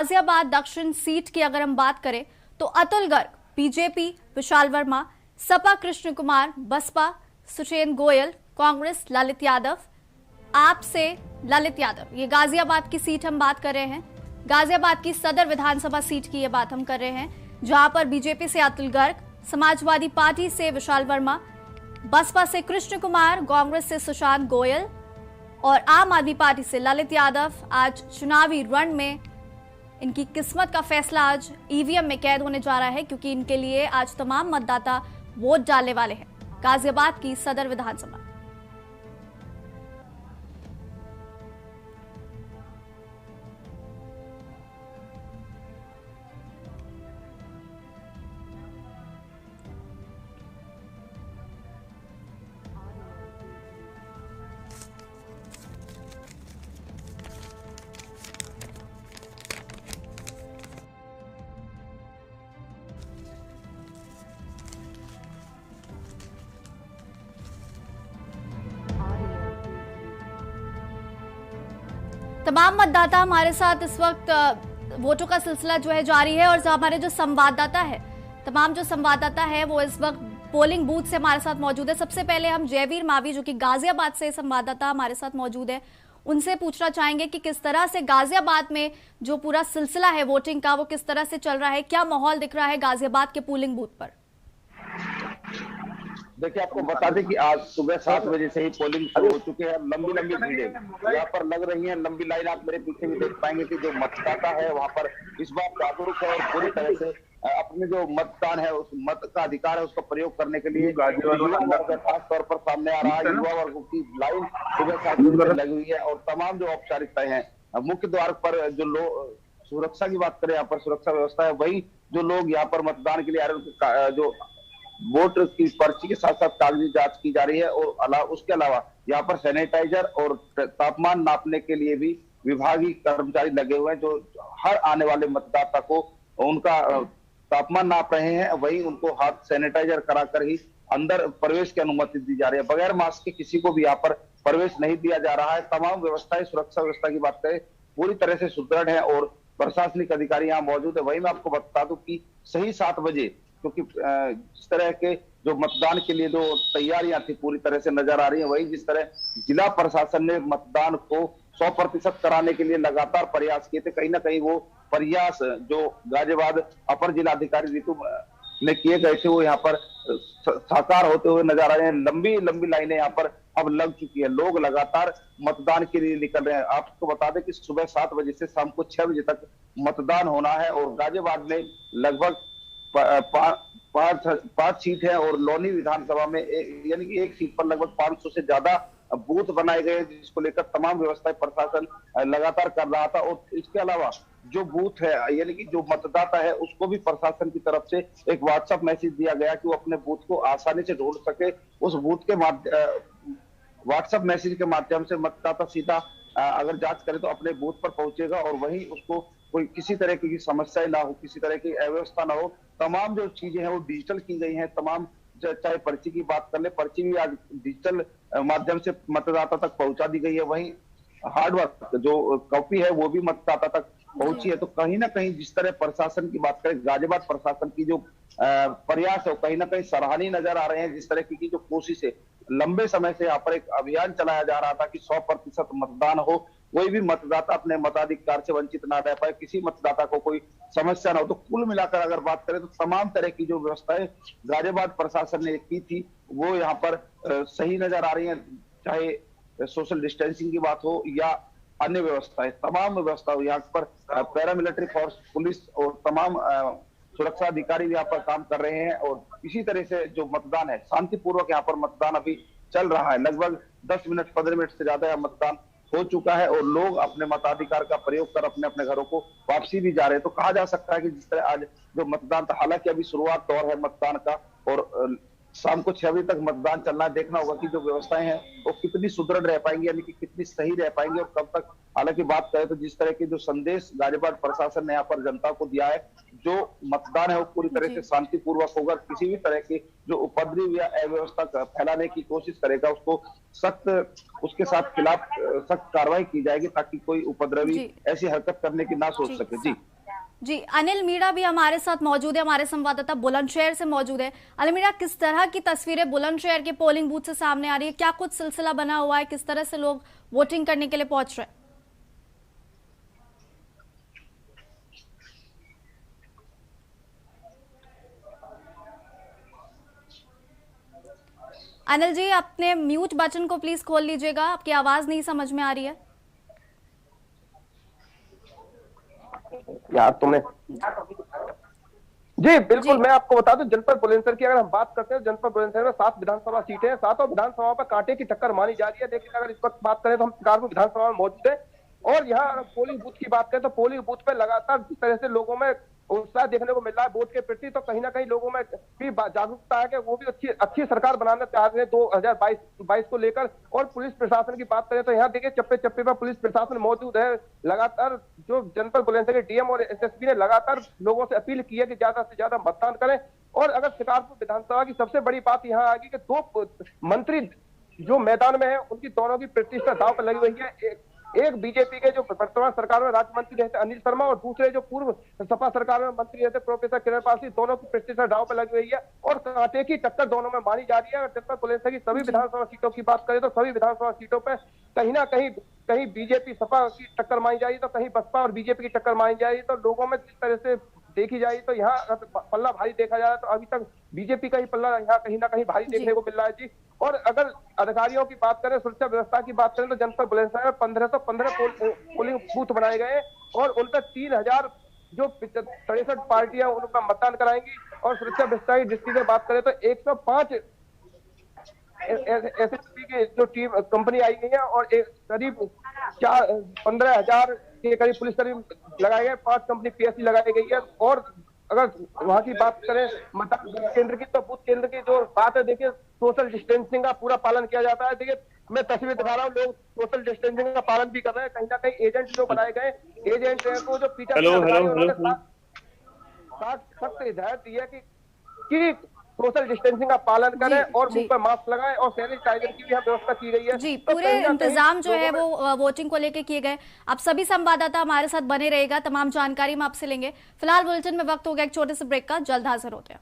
गाजियाबाद दक्षिण सीट की अगर हम बात करें तो अतुल गर्ग बीजेपी, विशाल वर्मा सपा, कृष्ण कुमार बसपा, सुचेन गोयल कांग्रेस, ललित यादव आप से ललित यादव। ये गाजियाबाद की सीट हम बात कर रहे हैं। गाजियाबाद की सदर विधानसभा सीट की ये बात हम कर रहे हैं, जहां पर बीजेपी से अतुल गर्ग, समाजवादी पार्टी से विशाल वर्मा, बसपा से कृष्ण कुमार, कांग्रेस से सुशांत गोयल और आम आदमी पार्टी से ललित यादव आज चुनावी रण में इनकी किस्मत का फैसला आज ईवीएम में कैद होने जा रहा है, क्योंकि इनके लिए आज तमाम मतदाता वोट डालने वाले हैं। गाजियाबाद की सदर विधानसभा। तमाम मतदाता हमारे साथ इस वक्त वोटों का सिलसिला जो है जारी है, और हमारे जो संवाददाता है, तमाम जो संवाददाता है वो इस वक्त पोलिंग बूथ से हमारे साथ मौजूद है। सबसे पहले हम जयवीर मावी, जो कि गाजियाबाद से संवाददाता हमारे साथ मौजूद है, उनसे पूछना चाहेंगे कि किस तरह से गाजियाबाद में जो पूरा सिलसिला है वोटिंग का वो किस तरह से चल रहा है, क्या माहौल दिख रहा है गाजियाबाद के पोलिंग बूथ पर। देखिए, आपको बता दें कि आज सुबह 7 बजे से ही पोलिंग शुरू हो चुकी है। लंबी लंबी भीड़ें यहाँ पर लग रही हैं, लंबी लाइन आप मेरे पीछे भी देख पाएंगे कि जो मतदाता है वहाँ पर इस बार जागरूक है और पूरी तरह से अपने जो मतदान है, उस मत का अधिकार है, उसका प्रयोग करने के लिए खास तौर पर सामने आ रहा है। युवा वर्गों की लाइन सुबह 7 बजे लगी हुई है और तमाम जो औपचारिकताएं हैं मुख्य द्वार पर, जो लोग सुरक्षा की बात करें, यहाँ पर सुरक्षा व्यवस्था है, वही जो लोग यहाँ पर मतदान के लिए आ रहे हैं, जो वोट की पर्ची के साथ साथ कागजी जांच की जा रही है। और उसके अलावा यहाँ पर सैनिटाइजर और तापमान नापने के लिए भी विभागीय कर्मचारी लगे हुए हैं, जो हर आने वाले मतदाता को उनका तापमान नाप रहे हैं, वही उनको हाथ सैनिटाइजर कराकर ही अंदर प्रवेश की अनुमति दी जा रही है। बगैर मास्क के किसी को भी यहाँ पर प्रवेश नहीं दिया जा रहा है। तमाम व्यवस्थाएं, सुरक्षा व्यवस्था की बात करें, पूरी तरह से सुदृढ़ है और प्रशासनिक अधिकारी यहाँ मौजूद है। वही मैं आपको बता दूं कि सही 7 बजे, क्योंकि जिस तरह के जो मतदान के लिए जो तैयारियां थी पूरी तरह से नजर आ रही है, वही जिस तरह जिला प्रशासन ने मतदान को 100% कराने के लिए लगातार प्रयास किए थे, कहीं ना कहीं वो प्रयास जो गाजियाबाद अपर जिलाधिकारी रितु ने किए गए थे वो यहाँ पर साकार होते हुए नजर आ रहे हैं। लंबी लंबी लाइनें यहाँ पर अब लग चुकी है, लोग लगातार मतदान के लिए निकल रहे हैं। आपको बता दें कि सुबह 7 बजे से शाम को 6 बजे तक मतदान होना है और गाजियाबाद में लगभग 5 सीट है और लोनी विधानसभा में यानी कि एक सीट पर लगभग 500 से ज्यादा बूथ बनाए गए, जिसको लेकर तमाम व्यवस्थाएं प्रशासन लगातार कर रहा था। और इसके अलावा जो बूथ है यानी कि जो मतदाता है, उसको भी प्रशासन की तरफ से एक व्हाट्सएप मैसेज दिया गया कि वो अपने बूथ को आसानी से ढूंढ सके। उस बूथ के व्हाट्सएप मैसेज के माध्यम से मतदाता सीधा अगर जांच करे तो अपने बूथ पर पहुंचेगा और वहीं उसको कोई किसी तरह की समस्या ना हो, किसी तरह की अव्यवस्था ना हो। तमाम जो चीजें हैं वो डिजिटल की गई हैं। तमाम चाहे पर्ची की बात कर ले, पर्ची भी आज डिजिटल माध्यम से मतदाता तक पहुंचा दी गई है। वहीं हार्ड वर्क जो कॉपी है वो भी मतदाता तक पहुंची है। तो कहीं ना कहीं जिस तरह प्रशासन की बात करें, गाजियाबाद प्रशासन की जो प्रयास है कहीं ना कहीं सराहनीय नजर आ रहे हैं। जिस तरह की जो कोशिश है, लंबे समय से यहाँ पर एक अभियान चलाया जा रहा था कि 100% मतदान हो, कोई भी मतदाता अपने मताधिकार से वंचित ना रह पाए, किसी मतदाता को कोई समस्या ना हो। तो कुल मिलाकर अगर बात करें तो तमाम तरह की जो व्यवस्थाएं गाजियाबाद प्रशासन ने की थी वो यहाँ पर सही नजर आ रही है। चाहे सोशल डिस्टेंसिंग की बात हो या अन्य व्यवस्थाएं, तमाम व्यवस्था यहाँ पर पैरामिलिट्री फोर्स, पुलिस और तमाम सुरक्षा अधिकारी भी यहाँ पर काम कर रहे हैं। और इसी तरह से जो मतदान है शांतिपूर्वक यहाँ पर मतदान अभी चल रहा है। लगभग 10 मिनट 15 मिनट से ज्यादा मतदान हो चुका है और लोग अपने मताधिकार का प्रयोग कर अपने अपने घरों को वापसी भी जा रहे हैं। तो कहा जा सकता है कि जिस तरह आज जो मतदान था, हालांकि अभी शुरुआत दौर है मतदान का और शाम को 6 बजे तक मतदान चलना है। देखना होगा कि जो व्यवस्थाएं हैं वो कितनी सुदृढ़ रह पाएंगी, यानी कि कितनी सही रह पाएंगी और कब तक। हालांकि बात करें तो जिस तरह के जो संदेश गाजियाबाद प्रशासन ने यहाँ पर जनता को दिया है, जो मतदान है वो पूरी तरह से शांतिपूर्वक होगा। किसी भी तरह की जो उपद्रव या अव्यवस्था फैलाने की कोशिश करेगा उसको उसके साथ खिलाफ सख्त कार्रवाई की जाएगी, ताकि कोई उपद्रवी ऐसी हरकत करने की ना सोच सके। जी। जी, अनिल मीणा भी हमारे साथ मौजूद है, हमारे संवाददाता बुलंदशहर से मौजूद है। अनिल मीणा, किस तरह की तस्वीरें बुलंदशहर के पोलिंग बूथ से सामने आ रही है? क्या कुछ सिलसिला बना हुआ है? किस तरह से लोग वोटिंग करने के लिए पहुंच रहे हैं? अनिल जी, अपने म्यूट बटन को प्लीज खोल लीजिएगा, आपकी आवाज नहीं समझ में आ रही है। यार तुमने जी बिल्कुल, मैं आपको बता दूं, जनपद बुलंदशहर की अगर हम बात करते हैं, जनपद बुलंदशहर में 7 विधानसभा सीटें हैं। 7 विधानसभाओं पर कांटे की टक्कर मानी जा रही है। लेकिन अगर इस वक्त बात करें तो हम शिकारपुर विधानसभा में मौजूद है, और यहाँ पोलिंग बूथ की बात करें तो पोलिंग बूथ पे लगातार जिस तरह से लोगों में उत्साह देखने को मिल रहा है वोट के प्रति, तो कहीं ना कहीं लोगों में भी जागरूकता है कि वो भी अच्छी सरकार बनाना चाह रहे हैं 2022 को लेकर। और पुलिस प्रशासन की बात करें तो यहाँ देखिए चप्पे चप्पे पर पुलिस प्रशासन मौजूद है। लगातार जो जनपद बुलंदशहर के डीएम और एसएसपी ने लगातार लोगों से अपील की है कि ज्यादा से ज्यादा मतदान करें। और अगर शिकारपुर विधानसभा की सबसे बड़ी बात यहाँ आएगी कि 2 मंत्री जो मैदान में है उनकी दोनों की प्रतिष्ठा दांव पर लगी हुई है। एक बीजेपी के जो वर्तमान सरकार में राज्य मंत्री रहते अनिल शर्मा, और दूसरे जो पूर्व सपा सरकार में मंत्री रहते प्रोफेसर किरणपाल सिंह, दोनों की प्रतिष्ठा दांव पर लगी हुई है और कांटे की टक्कर दोनों में मानी जा रही है। अगर जनपद बुलंदशहर की सभी विधानसभा सीटों की बात करें तो सभी विधानसभा सीटों पर कहीं ना कहीं बीजेपी सपा की टक्कर मानी जा रही है, तो कहीं बसपा और बीजेपी की टक्कर मानी जा रही है। तो लोगों में जिस तरह से देखी जाए तो यहाँ पल्ला भारी देखा जा रहा है, तो अभी तक बीजेपी का ही पल्ला यहाँ कहीं ना कहीं भारी देखने को मिल रहा है जी। और अगर अधिकारियों की बात करें, सुरक्षा व्यवस्था की बात करें, तो जनपद बुलंदशहर में 1515 पोलिंग बूथ बनाए गए और उन पर 3000 जो 63 पार्टियां उनका मतदान कराएंगी। और सुरक्षा व्यवस्था की दृष्टि से बात करें तो 105 एसएसपी की जो टीम कंपनी आई गई है और करीब 15,000 के करीब पुलिसकर्मी लगाए गए, 5 कंपनी पीएससी लगाई गई है। और अगर वहां की बात करें मतदान केंद्र की, तो बूथ केंद्र की जो बात है, देखिए सोशल डिस्टेंसिंग का पूरा पालन किया जाता है। देखिए मैं तस्वीर दिखा रहा हूँ, लोग सोशल डिस्टेंसिंग का पालन भी कर रहे हैं। कहीं ना कहीं एजेंट जो बनाए गए, एजेंट को जो पीछा सख्त हिदायत दी है कि सोशल डिस्टेंसिंग का पालन करें और मुंह पर मास्क लगाएं और सैनिटाइजर की भी व्यवस्था की गई है जी। तो पूरे इंतजाम जो है वो वोटिंग को लेकर किए गए। आप सभी संवाददाता हमारे साथ बने रहेगा, तमाम जानकारी हम आपसे लेंगे। फिलहाल बुलेटिन में वक्त हो गया एक छोटे से ब्रेक का, जल्द हाजिर होते हैं।